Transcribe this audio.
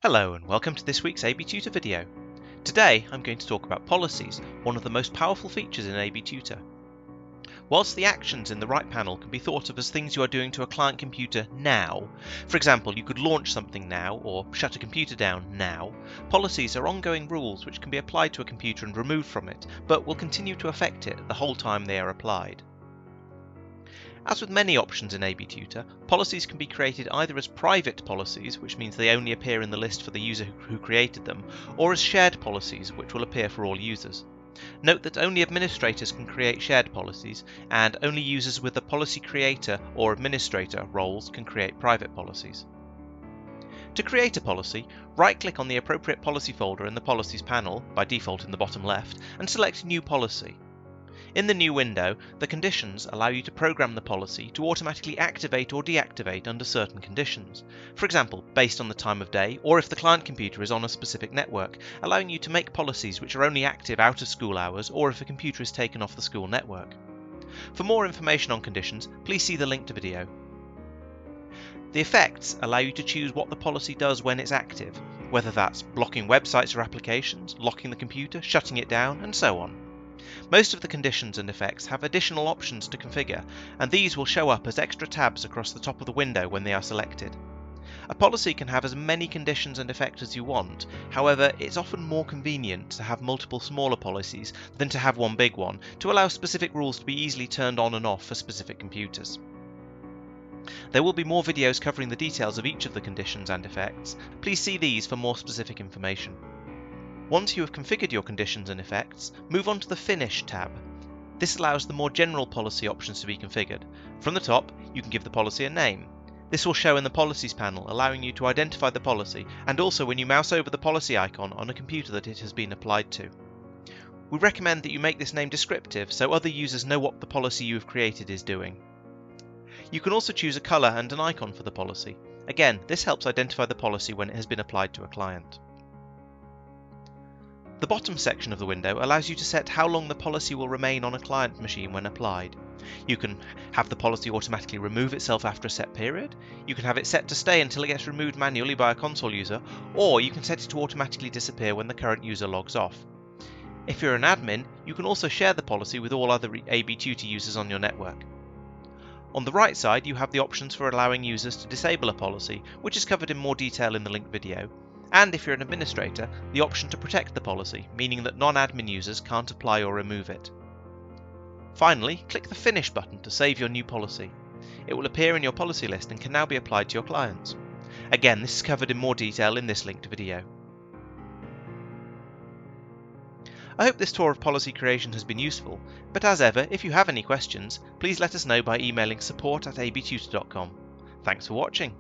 Hello and welcome to this week's AB Tutor video. Today I'm going to talk about policies, one of the most powerful features in AB Tutor. Whilst the actions in the right panel can be thought of as things you are doing to a client computer now, for example you could launch something now or shut a computer down now, policies are ongoing rules which can be applied to a computer and removed from it, but will continue to affect it the whole time they are applied. As with many options in AB Tutor, policies can be created either as private policies, which means they only appear in the list for the user who created them, or as shared policies, which will appear for all users. Note that only administrators can create shared policies, and only users with the policy creator or administrator roles can create private policies. To create a policy, right-click on the appropriate policy folder in the Policies panel, by default in the bottom left, and select New Policy. In the new window, the conditions allow you to program the policy to automatically activate or deactivate under certain conditions. For example, based on the time of day, or if the client computer is on a specific network, allowing you to make policies which are only active out of school hours or if a computer is taken off the school network. For more information on conditions, please see the linked video. The effects allow you to choose what the policy does when it's active, whether that's blocking websites or applications, locking the computer, shutting it down, and so on. Most of the conditions and effects have additional options to configure, and these will show up as extra tabs across the top of the window when they are selected. A policy can have as many conditions and effects as you want, however it's often more convenient to have multiple smaller policies than to have one big one, to allow specific rules to be easily turned on and off for specific computers. There will be more videos covering the details of each of the conditions and effects. Please see these for more specific information. Once you have configured your conditions and effects, move on to the Finish tab. This allows the more general policy options to be configured. From the top, you can give the policy a name. This will show in the Policies panel, allowing you to identify the policy, and also when you mouse over the policy icon on a computer that it has been applied to. We recommend that you make this name descriptive so other users know what the policy you have created is doing. You can also choose a colour and an icon for the policy. Again, this helps identify the policy when it has been applied to a client. The bottom section of the window allows you to set how long the policy will remain on a client machine when applied. You can have the policy automatically remove itself after a set period, you can have it set to stay until it gets removed manually by a console user, or you can set it to automatically disappear when the current user logs off. If you're an admin, you can also share the policy with all other AB Tutor users on your network. On the right side, you have the options for allowing users to disable a policy, which is covered in more detail in the linked video. And if you're an administrator, the option to protect the policy, meaning that non-admin users can't apply or remove it. Finally, click the Finish button to save your new policy. It will appear in your policy list and can now be applied to your clients. Again, this is covered in more detail in this linked video. I hope this tour of policy creation has been useful, but as ever, if you have any questions, please let us know by emailing support@abtutor.com. Thanks for watching.